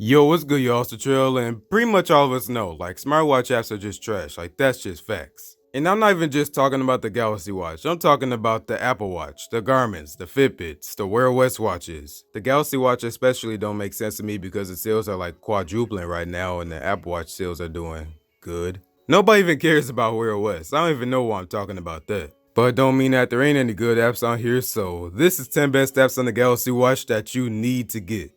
Yo, what's good, y'all? It's Latrell, and pretty much all of us know, like, smartwatch apps are just trash. Like, that's just facts. And I'm not even just talking about the Galaxy Watch. I'm talking about the Apple Watch, the Garmin's, the Fitbits, the Wear OS watches. The Galaxy Watch especially don't make sense to me because the sales are like quadrupling right now, and the Apple Watch sales are doing good. Nobody even cares about Wear OS. I don't even know why I'm talking about that. But it don't mean that there ain't any good apps on here, so this is 10 best apps on the Galaxy Watch that you need to get.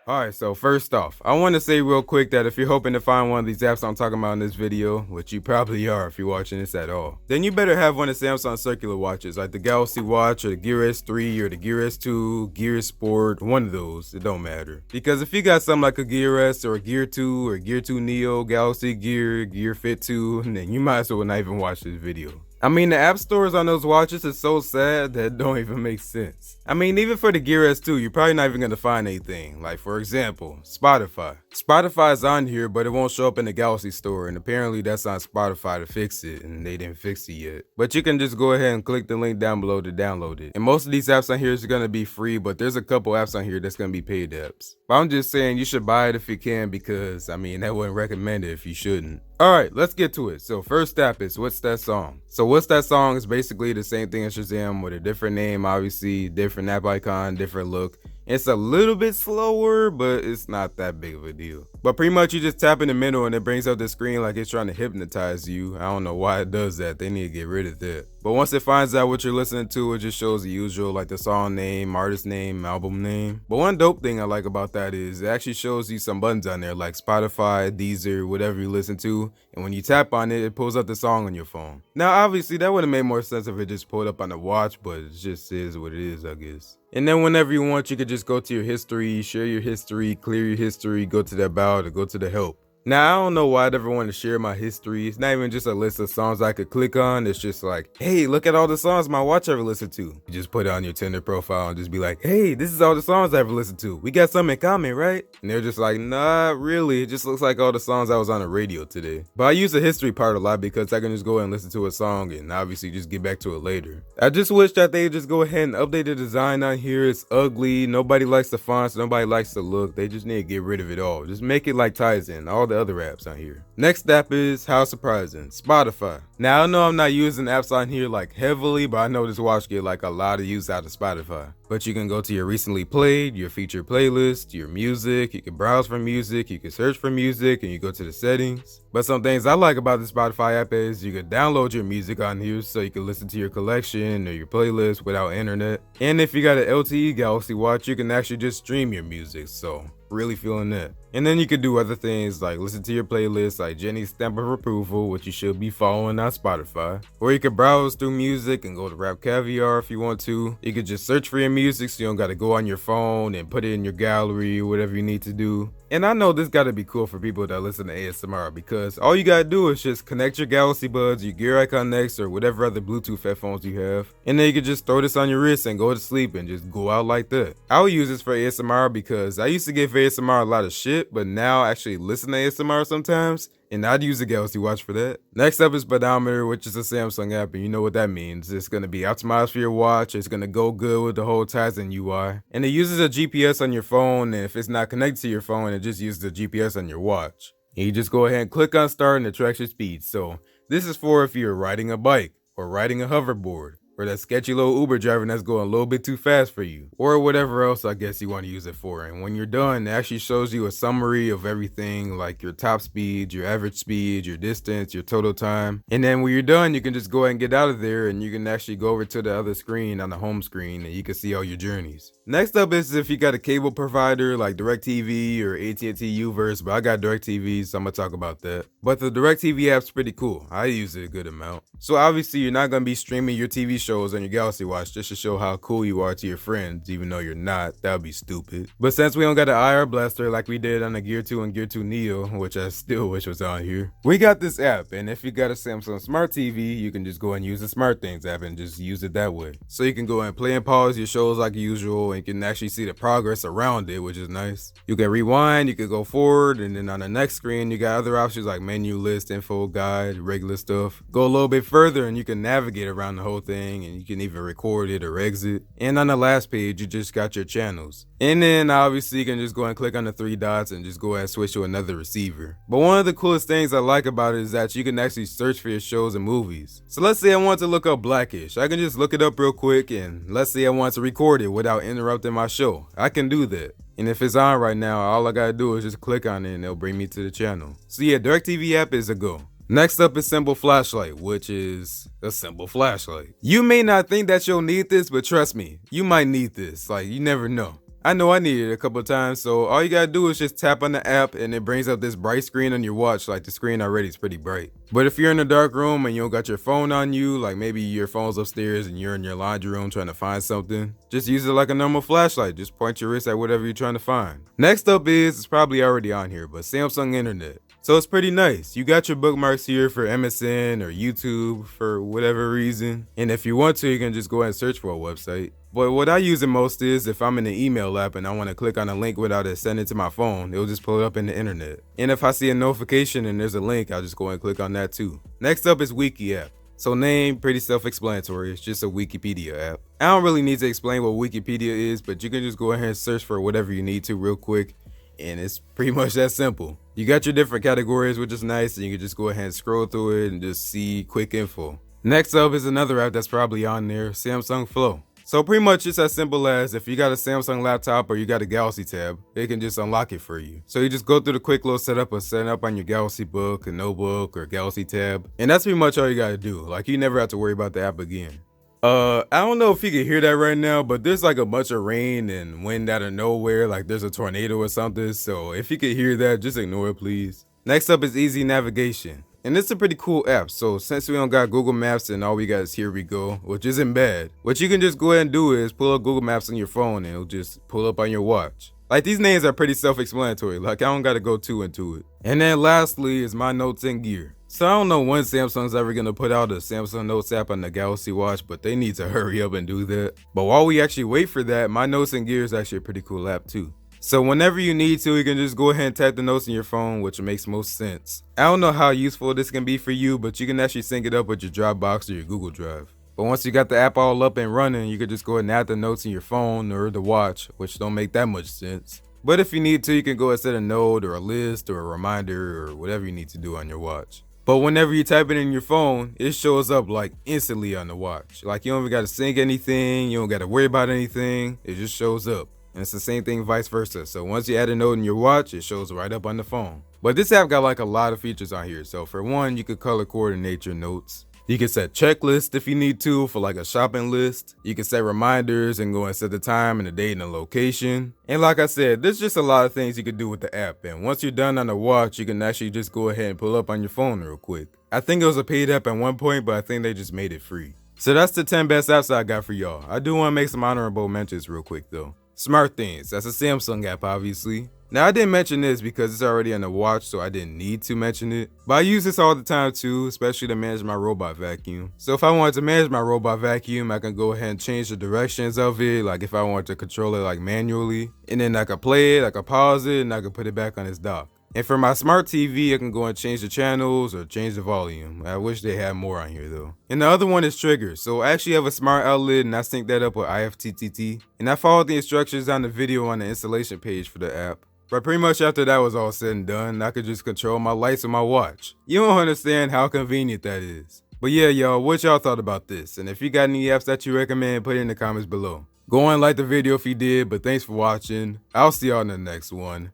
Alright, so first off, I want to say real quick that if you're hoping to find one of these apps I'm talking about in this video, which you probably are if you're watching this at all, then you better have one of Samsung's circular watches, like the Galaxy Watch or the Gear S3 or the Gear S2, Gear Sport, one of those, it don't matter. Because if you got something like a Gear S or a Gear 2 or Gear 2 Neo, Galaxy Gear, Gear Fit 2, then you might as well not even watch this video. I mean, the app stores on those watches is so sad that it don't even make sense. I mean, even for the Gear S2, you're probably not even gonna find anything. Like, for example, Spotify. Spotify is on here, but it won't show up in the Galaxy store, and apparently that's on Spotify to fix it, and they didn't fix it yet. But you can just go ahead and click the link down below to download it. And most of these apps on here is gonna be free, but there's a couple apps on here that's gonna be paid apps. But I'm just saying you should buy it if you can, because, I mean, that wouldn't recommend it if you shouldn't. Alright, let's get to it. So first app is What's That Song? So What's That Song is basically the same thing as Shazam with a different name, obviously, different app icon, different look. It's a little bit slower, but it's not that big of a deal. But pretty much you just tap in the middle and it brings up the screen like it's trying to hypnotize you. I don't know why it does that. They need to get rid of that. But once it finds out what you're listening to, it just shows the usual, like the song name, artist name, album name. But one dope thing I like about that is it actually shows you some buttons on there like Spotify, Deezer, whatever you listen to. And when you tap on it, it pulls up the song on your phone. Now, obviously, that would have made more sense if it just pulled up on the watch, but it just is what it is, I guess. And then whenever you want, you could just go to your history, share your history, clear your history, go to the about, or go to the help. Now, I don't know why I'd ever want to share my history. It's not even just a list of songs I could click on. It's just like, hey, look at all the songs my watch ever listened to. You just put it on your Tinder profile and just be like, hey, this is all the songs I ever listened to. We got something in common, right? And they're just like, nah, really. It just looks like all the songs I was on the radio today. But I use the history part a lot because I can just go and listen to a song and obviously just get back to it later. I just wish that they just go ahead and update the design on here. It's ugly. Nobody likes the fonts. Nobody likes the look. They just need to get rid of it all. Just make it like Tizen, all the other apps on here. Next app is, how surprising, Spotify. Now I know I'm not using apps on here like heavily, but I know this watch get like a lot of use out of Spotify. But you can go to your recently played, your featured playlist, your music, you can browse for music, you can search for music, and you go to the settings. But some things I like about the Spotify app is you can download your music on here so you can listen to your collection or your playlist without internet. And if you got an LTE Galaxy watch, you can actually just stream your music, so really feeling that. And then you could do other things like listen to your playlist like Jennings' stamp of approval, which you should be following on Spotify. Or you could browse through music and go to Rap Caviar if you want to. You could just search for your music so you don't gotta go on your phone and put it in your gallery or whatever you need to do. And I know this gotta be cool for people that listen to ASMR because all you gotta do is just connect your Galaxy Buds, your Gear Icon X, or whatever other Bluetooth headphones you have. And then you can just throw this on your wrist and go to sleep and just go out like that. I would use this for ASMR because I used to give ASMR a lot of shit, but now I actually listen to ASMR sometimes. And I'd use the Galaxy Watch for that. Next up is Pedometer, which is a Samsung app, and you know what that means. It's going to be optimized for your watch. It's going to go good with the whole Tizen UI. And it uses a GPS on your phone, and if it's not connected to your phone, it just uses the GPS on your watch. And you just go ahead and click on start and it tracks your speed. So this is for if you're riding a bike or riding a hoverboard, or that sketchy little Uber driver that's going a little bit too fast for you, or whatever else I guess you want to use it for. And when you're done, it actually shows you a summary of everything, like your top speed, your average speed, your distance, your total time. And then when you're done, you can just go ahead and get out of there and you can actually go over to the other screen on the home screen and you can see all your journeys. Next up is if you got a cable provider like DirecTV or AT&T Uverse, but I got DirecTV, so I'm gonna talk about that. But the DirecTV app's pretty cool. I use it a good amount. So obviously you're not gonna be streaming your TV shows on your Galaxy Watch just to show how cool you are to your friends, even though you're not. That would be stupid. But since we don't got an IR blaster like we did on the Gear 2 and Gear 2 Neo, which I still wish was on here, we got this app. And if you got a Samsung Smart TV, you can just go and use the Smart Things app and just use it that way. So you can go and play and pause your shows like usual, and you can actually see the progress around it, which is nice. You can rewind, you can go forward, and then on the next screen, you got other options like menu, list, info, guide, regular stuff. Go a little bit further and you can navigate around the whole thing. everything, and you can even record it or exit. And on the last page, you just got your channels. And then obviously you can just go and click on the 3 dots and just go ahead and switch to another receiver. But one of the coolest things I like about it is that you can actually search for your shows and movies. So let's say I want to look up Blackish. I can just look it up real quick, and let's say I want to record it without interrupting my show. I can do that. And if it's on right now, all I gotta do is just click on it and it'll bring me to the channel. So yeah, DirecTV app is a go. Next up is Simple Flashlight, which is a simple flashlight. You may not think that you'll need this, but trust me, you might need this. Like, you never know. I know I needed it a couple of times, so all you gotta do is just tap on the app and it brings up this bright screen on your watch. Like, the screen already is pretty bright. But if you're in a dark room and you don't got your phone on you, like maybe your phone's upstairs and you're in your laundry room trying to find something, just use it like a normal flashlight. Just point your wrist at whatever you're trying to find. Next up is, it's probably already on here, but Samsung Internet. So it's pretty nice. You got your bookmarks here for MSN or YouTube for whatever reason. And if you want to, you can just go ahead and search for a website. But what I use it most is if I'm in the email app and I want to click on a link without it sending to my phone, it'll just pull it up in the internet. And if I see a notification and there's a link, I'll just go and click on that too. Next up is Wiki app. So name, pretty self-explanatory. It's just a Wikipedia app. I don't really need to explain what Wikipedia is, but you can just go ahead and search for whatever you need to real quick. And it's pretty much that simple. You got your different categories, which is nice, and you can just go ahead and scroll through it and just see quick info. Next up is another app that's probably on there, Samsung Flow. So pretty much it's as simple as if you got a Samsung laptop or you got a Galaxy tab, they can just unlock it for you. So you just go through the quick little setup of setting up on your Galaxy book, a notebook, or Galaxy tab. And that's pretty much all you gotta do. Like, you never have to worry about the app again. I don't know if you can hear that right now, but there's like a bunch of rain and wind out of nowhere, like there's a tornado or something. So if you can hear that, just ignore it, please. Next up is Easy Navigation. And it's a pretty cool app. So since we don't got Google Maps and all we got is Here We Go, which isn't bad, what you can just go ahead and do is pull up Google Maps on your phone and it'll just pull up on your watch. Like, these names are pretty self-explanatory. Like, I don't gotta go too into it. And then lastly is My Notes and Gear. So I don't know when Samsung's ever gonna put out a Samsung Notes app on the Galaxy Watch, but they need to hurry up and do that. But while we actually wait for that, My Notes and Gear is actually a pretty cool app too. So whenever you need to, you can just go ahead and tap the notes in your phone, which makes most sense. I don't know how useful this can be for you, but you can actually sync it up with your Dropbox or your Google Drive. But once you got the app all up and running, you can just go ahead and add the notes in your phone or the watch, which don't make that much sense. But if you need to, you can go and set a note or a list or a reminder or whatever you need to do on your watch. But whenever you type it in your phone, it shows up like instantly on the watch. Like, you don't even got to sync anything, you don't got to worry about anything, it just shows up. And it's the same thing vice versa. So once you add a note in your watch, it shows right up on the phone. But this app got like a lot of features on here. So for one, you could color coordinate your notes. You can set checklists if you need to for like a shopping list. You can set reminders and go and set the time and the date and the location. And like I said, there's just a lot of things you can do with the app. And once you're done on the watch, you can actually just go ahead and pull up on your phone real quick. I think it was a paid app at one point, but I think they just made it free. So that's the 10 best apps I got for y'all. I do want to make some honorable mentions real quick though. Smart Things, that's a Samsung app obviously. Now I didn't mention this because it's already on the watch, so I didn't need to mention it. But I use this all the time too, especially to manage my robot vacuum. So if I wanted to manage my robot vacuum, I can go ahead and change the directions of it, like if I wanted to control it like manually. And then I could play it, I could pause it, and I could put it back on its dock. And for my smart TV, I can go and change the channels or change the volume. I wish they had more on here though. And the other one is triggers. So I actually have a smart outlet and I sync that up with IFTTT. And I followed the instructions on the video on the installation page for the app. But pretty much after that was all said and done, I could just control my lights with my watch. You don't understand how convenient that is. But yeah, y'all, what y'all thought about this? And if you got any apps that you recommend, put it in the comments below. Go and like the video if you did, but thanks for watching. I'll see y'all in the next one.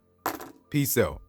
Peace out.